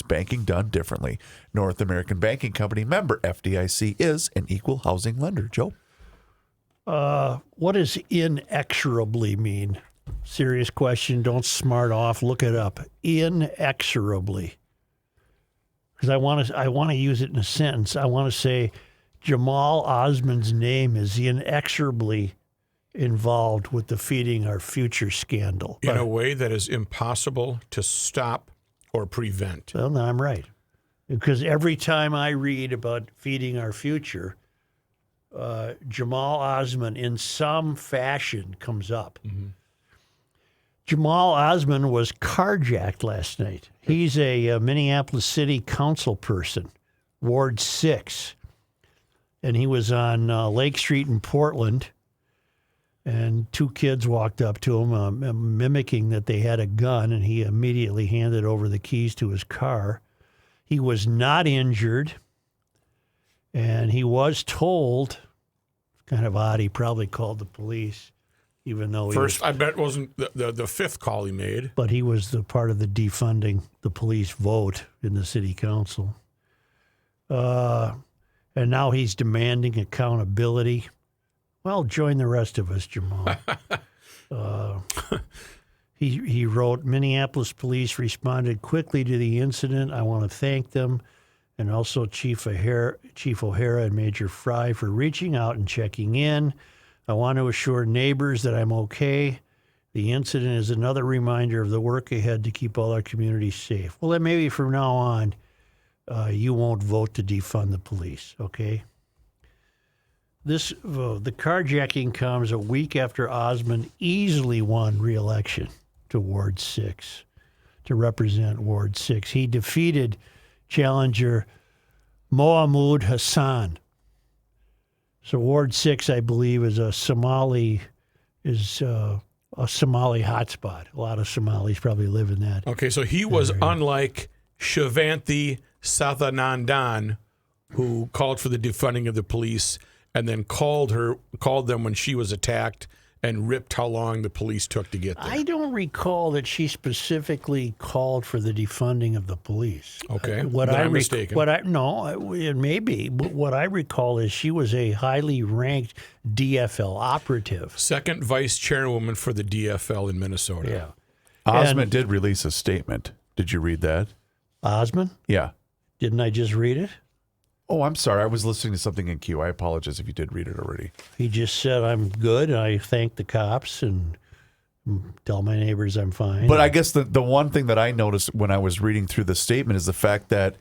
banking done differently. North American Banking Company, member FDIC, is an equal housing lender. Joe? What does inexorably mean? Serious question. Don't smart off. Look it up. Inexorably. Because I want to use it in a sentence. I want to say Jamal Osman's name is inexorably involved with the Feeding Our Future scandal. In a way that is impossible to stop or prevent. Well, no, I'm right. Because every time I read about Feeding Our Future, Jamal Osman in some fashion comes up. Mm-hmm. Jamal Osman was carjacked last night. He's a Minneapolis City Council person, Ward 6. And he was on Lake Street in Portland. And two kids walked up to him, mimicking that they had a gun, and he immediately handed over the keys to his car. He was not injured, and he was told, kind of odd, he probably called the police, even though I bet it wasn't the fifth call he made. But he was the part of the defunding the police vote in the city council. And now he's demanding accountability. Well, join the rest of us, Jamal. He wrote, Minneapolis Police responded quickly to the incident. I want to thank them, and also Chief O'Hara and Major Frey for reaching out and checking in. I want to assure neighbors that I'm okay. The incident is another reminder of the work ahead to keep all our communities safe. Well, then maybe from now on, you won't vote to defund the police, okay? The carjacking comes a week after Osman easily won re-election to Ward 6, to represent Ward 6. He defeated challenger Mohamud Hassan. So Ward 6, I believe, is a Somali hotspot. A lot of Somalis probably live in that. Okay, so he was unlike Shivanthi Sathanandan, who called for the defunding of the police and then called them when she was attacked and ripped how long the police took to get there. I don't recall that she specifically called for the defunding of the police. Okay, I'm mistaken. It may be. But what I recall is she was a highly ranked DFL operative. Second vice chairwoman for the DFL in Minnesota. Yeah. Osman did release a statement. Did you read that? Osman? Yeah. Didn't I just read it? Oh, I'm sorry. I was listening to something in queue. I apologize if you did read it already. He just said, I'm good. I thank the cops and tell my neighbors I'm fine. But I guess the one thing that I noticed when I was reading through the statement is the fact that,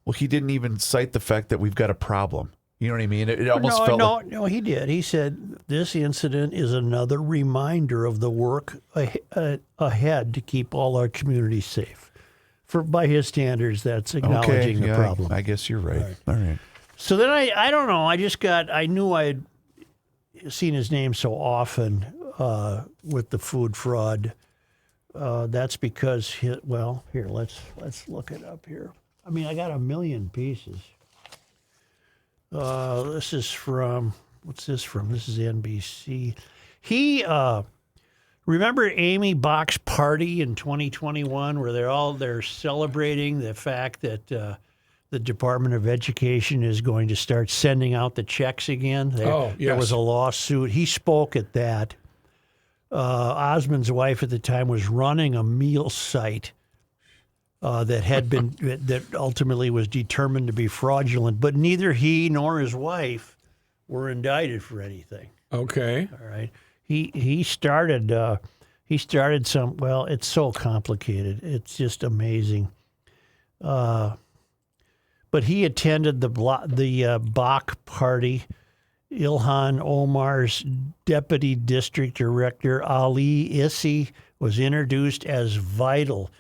well, he didn't even cite the fact that we've got a problem. You know what I mean? It almost felt like... No, he did. He said, this incident is another reminder of the work ahead to keep all our communities safe. By his standards, that's acknowledging the problem. I guess you're right. All right. So then I don't know. I knew I had seen his name so often with the food fraud. That's because here, let's look it up here. I mean, I got a million pieces. This is from, what's this from? This is NBC. Remember Amy Bach's party in 2021 where they're celebrating the fact that the Department of Education is going to start sending out the checks again? There was a lawsuit. He spoke at that. Osman's wife at the time was running a meal site that ultimately was determined to be fraudulent, but neither he nor his wife were indicted for anything. Okay. All right. He started some, well, it's so complicated. It's just amazing. But he attended the Bach party. Ilhan Omar's deputy district director, Ali Issi, was introduced as vital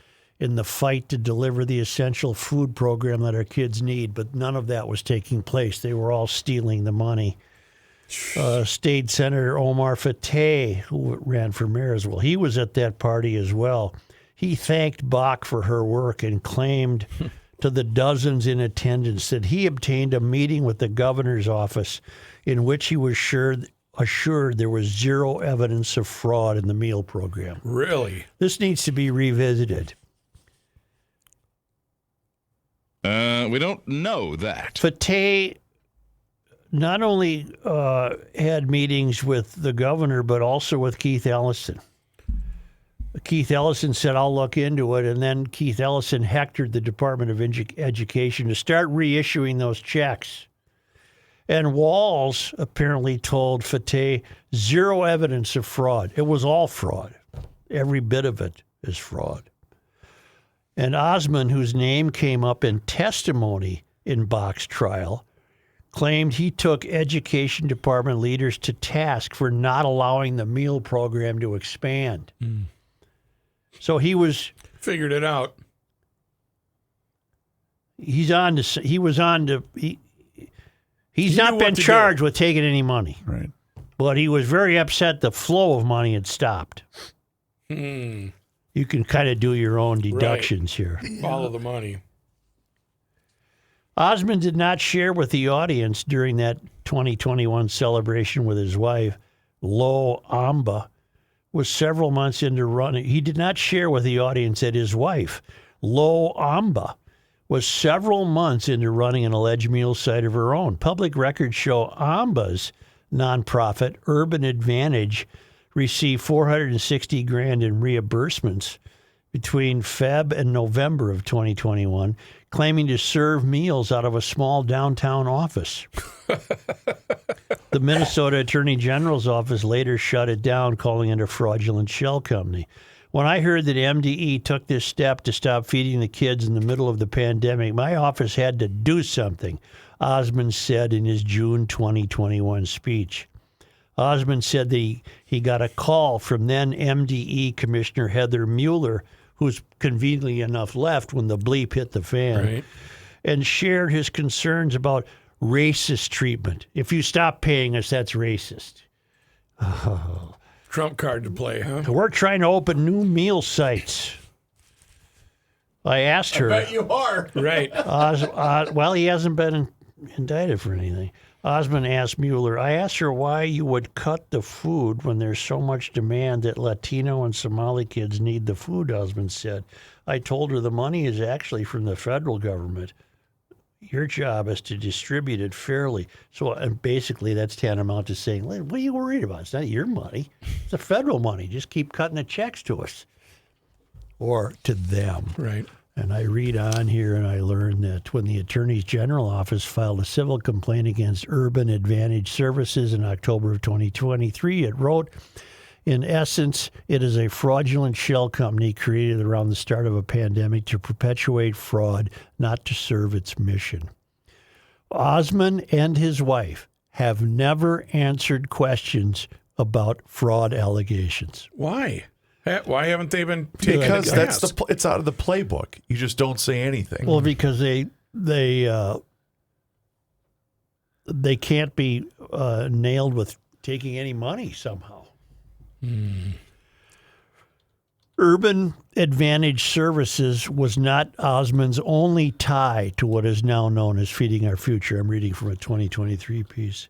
in the fight to deliver the essential food program that our kids need. But none of that was taking place. They were all stealing the money. State Senator Omar Fateh, who ran for mayor as well, he was at that party as well. He thanked Bach for her work and claimed to the dozens in attendance that he obtained a meeting with the governor's office in which he was assured there was zero evidence of fraud in the meal program. Really? This needs to be revisited. We don't know that. Fateh not only had meetings with the governor, but also with Keith Ellison. Keith Ellison said, I'll look into it. And then Keith Ellison hectored the Department of Education to start reissuing those checks. And Walls apparently told Fateh zero evidence of fraud. It was all fraud. Every bit of it is fraud. And Osman, whose name came up in testimony in Bach's trial, claimed he took education department leaders to task for not allowing the meal program to expand. So he Figured it out. He's not what been to charged with taking any money. Right. But he was very upset the flow of money had stopped. Hmm. You can kind of do your own deductions here. Follow the money. Osman did not share with the audience during that 2021 celebration with his wife, Lo Amba, was several months into running. He did not share with the audience that his wife, Lo Amba, was several months into running an alleged meal site of her own. Public records show Amba's nonprofit, Urban Advantage, received $460,000 in reimbursements between Feb and November of 2021, claiming to serve meals out of a small downtown office. The Minnesota Attorney General's office later shut it down, calling it a fraudulent shell company. When I heard that MDE took this step to stop feeding the kids in the middle of the pandemic, my office had to do something, Osman said in his June 2021 speech. Osman said that he got a call from then MDE Commissioner Heather Mueller, who's conveniently enough left when the bleep hit the fan, Right. and shared his concerns about racist treatment. If you stop paying us, that's racist. Trump card to play, huh? We're trying to open new meal sites. I asked her. you are. Right. Well, he hasn't been indicted for anything. Osman asked Mueller, I asked her why you would cut the food when there's so much demand that Latino and Somali kids need the food, Osman said. I told her the money is actually from the federal government. Your job is to distribute it fairly. So and basically that's tantamount to saying, what are you worried about? It's not your money. It's the federal money. Just keep cutting the checks to us or to them. Right. And I read on here and I learned that when the Attorney General office filed a civil complaint against Urban Advantage Services in October of 2023, it wrote, in essence, it is a fraudulent shell company created around the start of a pandemic to perpetuate fraud, not to serve its mission. Osman and his wife have never answered questions about fraud allegations. Why? Why haven't they been taken? Because to that's task? it's out of the playbook. You just don't say anything. Well, because they can't be nailed with taking any money somehow. Urban Advantage Services was not Osman's only tie to what is now known as Feeding Our Future. I'm reading from a 2023 piece.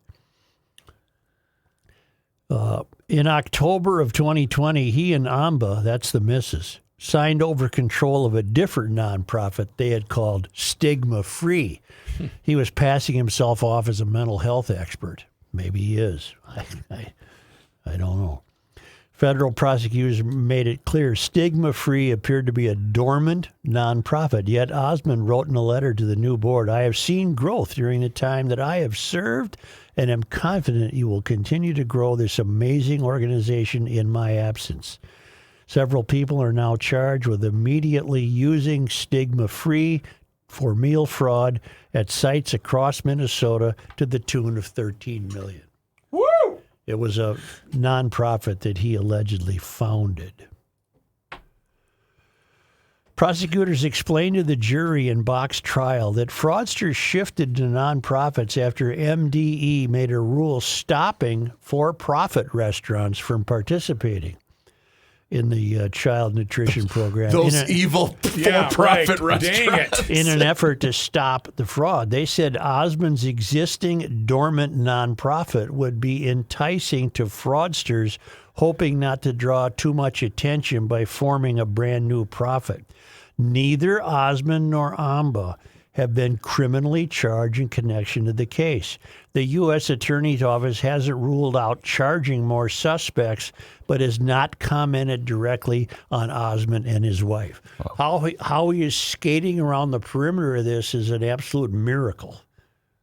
In October of 2020, he and Amba, that's the missus, signed over control of a different nonprofit they had called Stigma Free. He was passing himself off as a mental health expert. Maybe he is. I don't know. Federal prosecutors made it clear Stigma Free appeared to be a dormant nonprofit. Yet Osman wrote in a letter to the new board, I have seen growth during the time that I have served and am confident you will continue to grow this amazing organization in my absence. Several people are now charged with immediately using Stigma Free for meal fraud at sites across Minnesota to the tune of $13 million. Woo! It was a nonprofit that he allegedly founded. Prosecutors explained to the jury in Bach's trial that fraudsters shifted to nonprofits after MDE made a rule stopping for-profit restaurants from participating in the child nutrition program. Those evil for-profit right. Dang restaurants. it. In an effort to stop the fraud. They said Osman's existing dormant nonprofit would be enticing to fraudsters hoping not to draw too much attention by forming a brand new profit. Neither Osman nor Amba have been criminally charged in connection to the case. The U.S. Attorney's Office hasn't ruled out charging more suspects, but has not commented directly on Osman and his wife. Wow. How he is skating around the perimeter of this is an absolute miracle.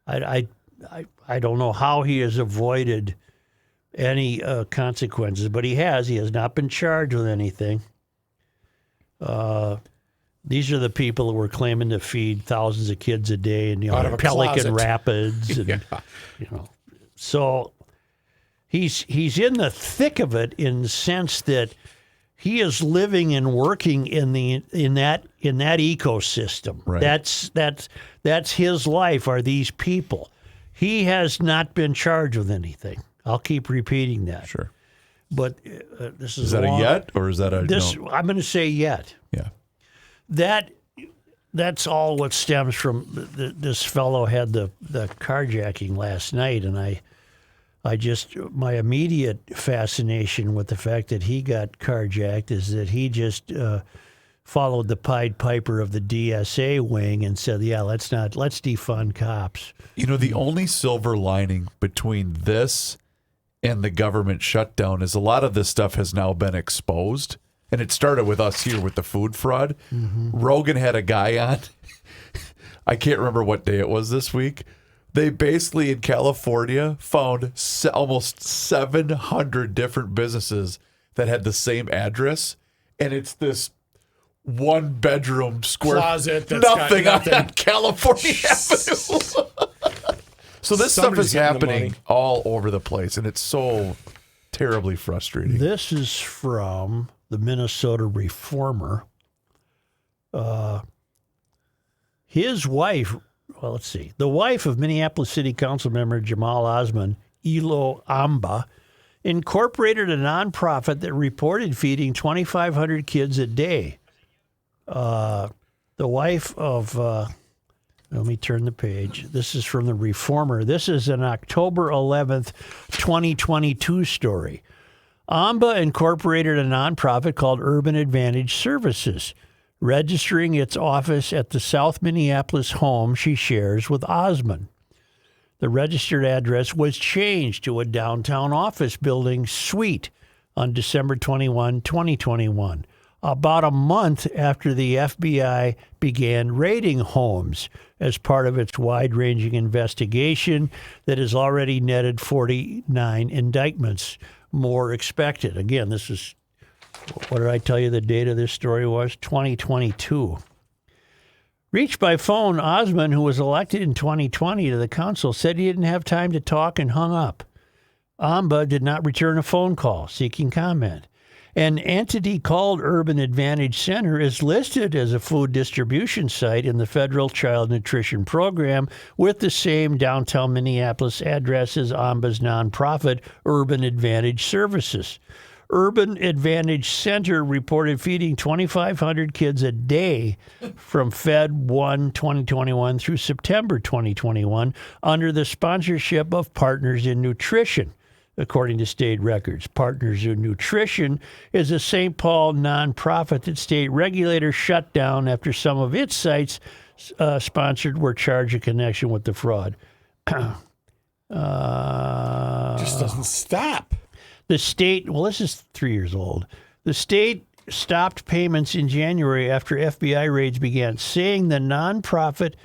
I don't know how he has avoided any consequences, but he has. He has not been charged with anything. These are the people that were claiming to feed thousands of kids a day in Pelican Rapids, and so he's in the thick of it in the sense that he is living and working in that ecosystem. Right. That's his life. Are these people? He has not been charged with anything. I'll keep repeating that. Sure. But this is that a yet or is that a no? I'm going to say yet. Yeah. That's all what stems from this fellow had the carjacking last night, and I just, my immediate fascination with the fact that he got carjacked is that he just followed the Pied Piper of the DSA wing and said, yeah, let's defund cops. The only silver lining between this and the government shutdown is a lot of this stuff has now been exposed. And it started with us here with the food fraud. Mm-hmm. Rogan had a guy on. I can't remember what day it was this week. They basically in California found almost 700 different businesses that had the same address. And it's this one bedroom square closet that's nothing got nothing on California Avenue. So this stuff is happening all over the place. And it's so terribly frustrating. This is from the Minnesota Reformer. His wife, well, let's see. The wife of Minneapolis City Council member Jamal Osman, Ilo Amba, incorporated a nonprofit that reported feeding 2,500 kids a day. The wife of, let me turn the page. This is from the Reformer. This is an October 11th, 2022 story. Amba incorporated a nonprofit called Urban Advantage Services, registering its office at the South Minneapolis home she shares with Osman. The registered address was changed to a downtown office building suite on December 21, 2021, about a month after the FBI began raiding homes as part of its wide-ranging investigation that has already netted 49 indictments. More expected. Again, this is, what did I tell you the date of this story was? 2022. Reached by phone, Osman, who was elected in 2020 to the council, said he didn't have time to talk and hung up. Amba did not return a phone call seeking comment. An entity called Urban Advantage Center is listed as a food distribution site in the federal child nutrition program with the same downtown Minneapolis address as Amba's nonprofit, Urban Advantage Services. Urban Advantage Center reported feeding 2,500 kids a day from Fed 1 2021 through September 2021 under the sponsorship of Partners in Nutrition. According to state records, Partners in Nutrition is a St. Paul nonprofit that state regulators shut down after some of its sites sponsored were charged in connection with the fraud. Just doesn't stop. The state, well, this is 3 years old. The state stopped payments in January after FBI raids began, saying the nonprofit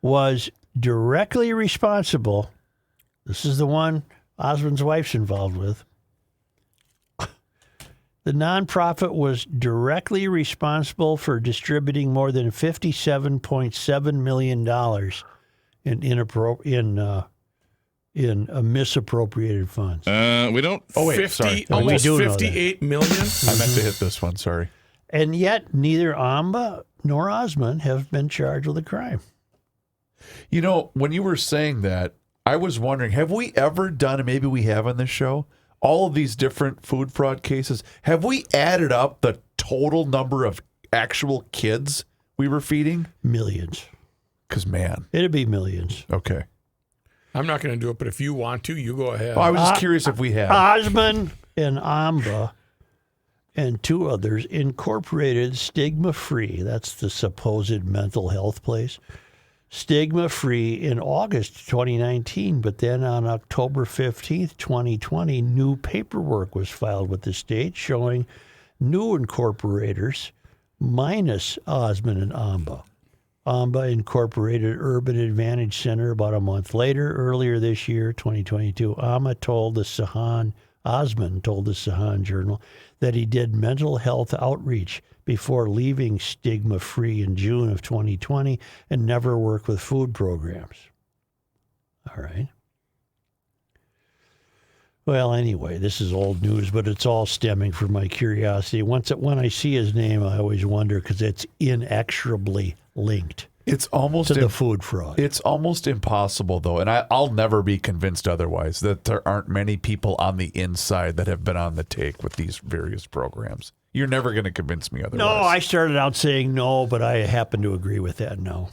was directly responsible. This is the one Osman's wife's involved with. The nonprofit was directly responsible for distributing more than $57.7 million in misappropriated funds. We don't. Oh wait, sorry. Almost we do know 58 million. I meant to hit this one. Sorry. And yet, neither Amba nor Osman have been charged with a crime. When you were saying that, I was wondering, have we ever done, and maybe we have on this show, all of these different food fraud cases? Have we added up the total number of actual kids we were feeding? Millions. Because, man. It'd be millions. Okay. I'm not going to do it, but if you want to, you go ahead. Well, I was just curious if we have. Osman and Amba and two others incorporated Stigma Free, that's the supposed mental health place, stigma-free in August 2019, but then on October 15th, 2020, new paperwork was filed with the state showing new incorporators minus Osman and Amba. Amba incorporated Urban Advantage Center about a month later. Earlier this year, 2022, Osman told the Sahan Journal that he did mental health outreach before leaving stigma-free in June of 2020 and never worked with food programs. All right. Well, anyway, this is old news, but it's all stemming from my curiosity. When I see his name, I always wonder because it's inexorably linked It's almost to the food fraud. It's almost impossible, though, and I'll never be convinced otherwise, that there aren't many people on the inside that have been on the take with these various programs. You're never going to convince me otherwise. No, I started out saying no, but I happen to agree with that no.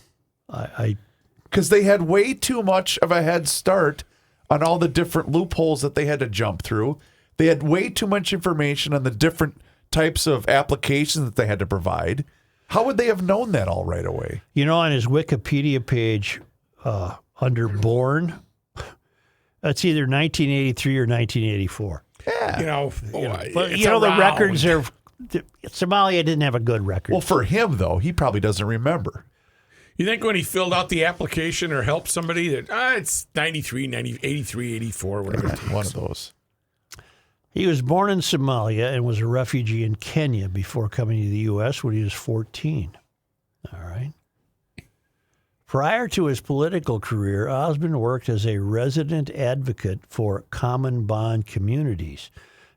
Because they had way too much of a head start on all the different loopholes that they had to jump through. They had way too much information on the different types of applications that they had to provide. How would they have known that all right away? You know, on his Wikipedia page, under born, that's either 1983 or 1984. Yeah. But the records are. Somalia didn't have a good record. Well, for him, though, he probably doesn't remember. You think when he filled out the application or helped somebody that it's 93, 83, 84, whatever. One of those. He was born in Somalia and was a refugee in Kenya before coming to the U.S. when he was 14. All right. Prior to his political career, Osman worked as a resident advocate for Common Bond Communities,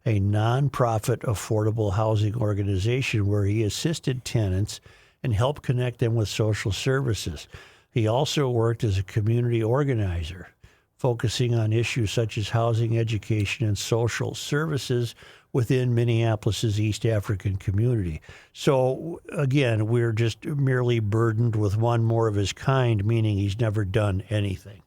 a nonprofit affordable housing organization where he assisted tenants and helped connect them with social services. He also worked as a community organizer, focusing on issues such as housing, education, and social services within Minneapolis's East African community. So, again, we're just merely burdened with one more of his kind, meaning he's never done anything.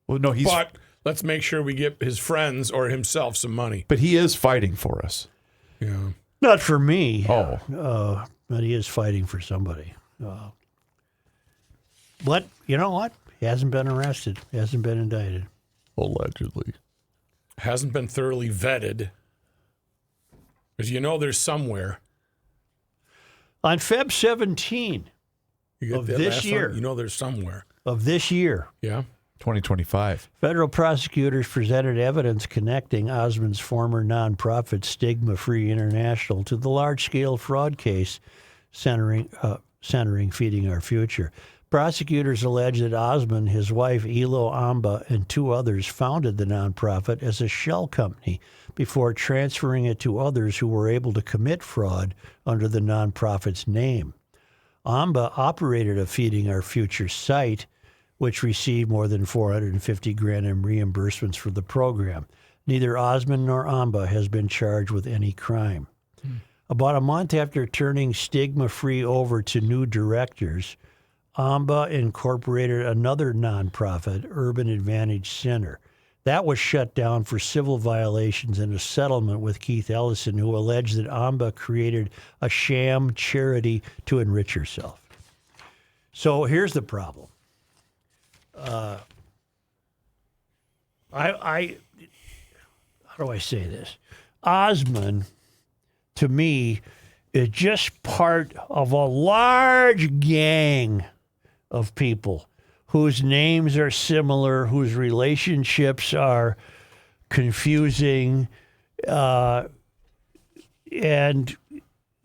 Well, no, But let's make sure we get his friends or himself some money. But he is fighting for us. Yeah. Not for me. Oh. But he is fighting for somebody. But you know what? He hasn't been arrested. He hasn't been indicted. Allegedly. Hasn't been thoroughly vetted. Because there's somewhere. On Feb 17 You get of that this last year. one? There's somewhere. of this year, Yeah. 2025. federal prosecutors presented evidence connecting Osman's former nonprofit Stigma Free International to the large-scale fraud case centering Feeding Our Future. Prosecutors allege that Osman, his wife Elo Amba, and two others founded the nonprofit as a shell company before transferring it to others who were able to commit fraud under the nonprofit's name. Amba operated a Feeding Our Future site, which received more than $450,000 in reimbursements for the program. Neither Osman nor Amba has been charged with any crime. About a month after turning Stigma Free over to new directors, Amba incorporated another nonprofit, Urban Advantage Center. That was shut down for civil violations in a settlement with Keith Ellison, who alleged that Amba created a sham charity to enrich herself. So here's the problem. How do I say this? Osman, to me, is just part of a large gang of people whose names are similar, whose relationships are confusing, and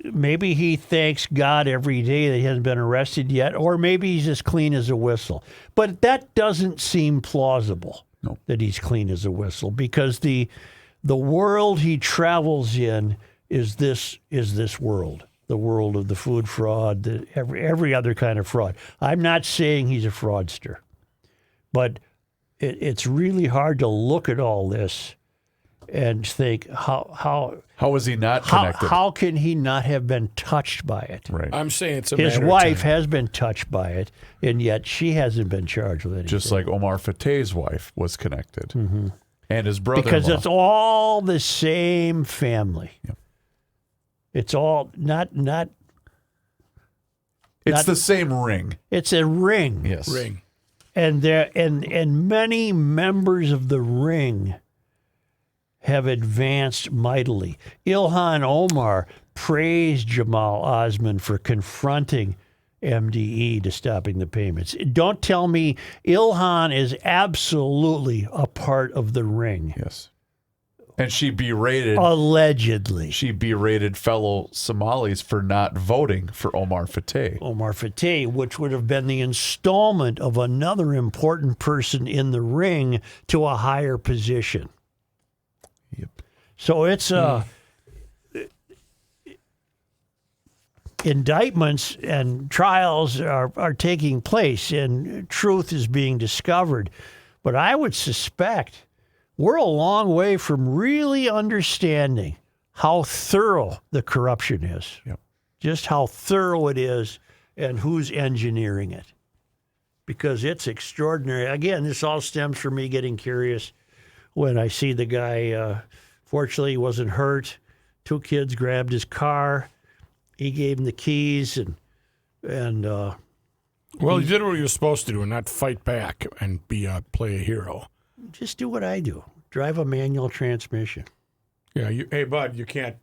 maybe he thanks God every day that he hasn't been arrested yet, or maybe he's as clean as a whistle. But that doesn't seem plausible, that he's clean as a whistle, because the world he travels in is this world. The world of the food fraud, every other kind of fraud. I'm not saying he's a fraudster, but it's really hard to look at all this and think how is he not connected? How can he not have been touched by it? Right. I'm saying it's a His matter of wife time. has been touched by it, and yet she hasn't been charged with anything. Just like Omar Fateh's wife was connected, and his brother-in-law. Because it's all the same family. Yep. It's all not. It's the same ring. It's a ring. Yes. Ring. And there and many members of the ring have advanced mightily. Ilhan Omar praised Jamal Osman for confronting MDE to stopping the payments. Don't tell me Ilhan is absolutely a part of the ring. Yes. And she berated Allegedly. fellow Somalis for not voting for Omar Fateh. Omar Fateh, which would have been the installment of another important person in the ring to a higher position. Yep. So it's indictments and trials are taking place and truth is being discovered. But I would suspect we're a long way from really understanding how thorough the corruption is. Yep. Just how thorough it is and who's engineering it. Because it's extraordinary. Again, this all stems from me getting curious when I see the guy, fortunately he wasn't hurt. 2 kids grabbed his car. He gave him the keys and Well, you did what you were supposed to do and not fight back and play a hero. just do what I do. Drive a manual transmission. Yeah, hey, bud, you can't.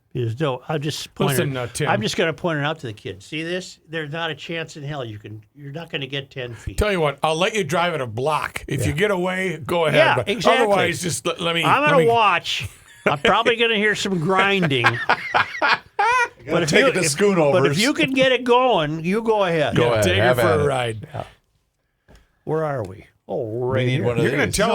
I'll just point Listen, it. Tim. I'm just going to point it out to the kids. See this? There's not a chance in hell you're not going to get 10 feet. Tell you what, I'll let you drive at a block. If you get away, go ahead. Yeah, but exactly. Otherwise, just let me. I'm going to watch. I'm probably going to hear some grinding. But if take it to Schoonovers. But if you can get it going, you go ahead. Go ahead. Take her Have for at a it. ride. Where are we? Oh, right We need here. one of You're going these. to tell us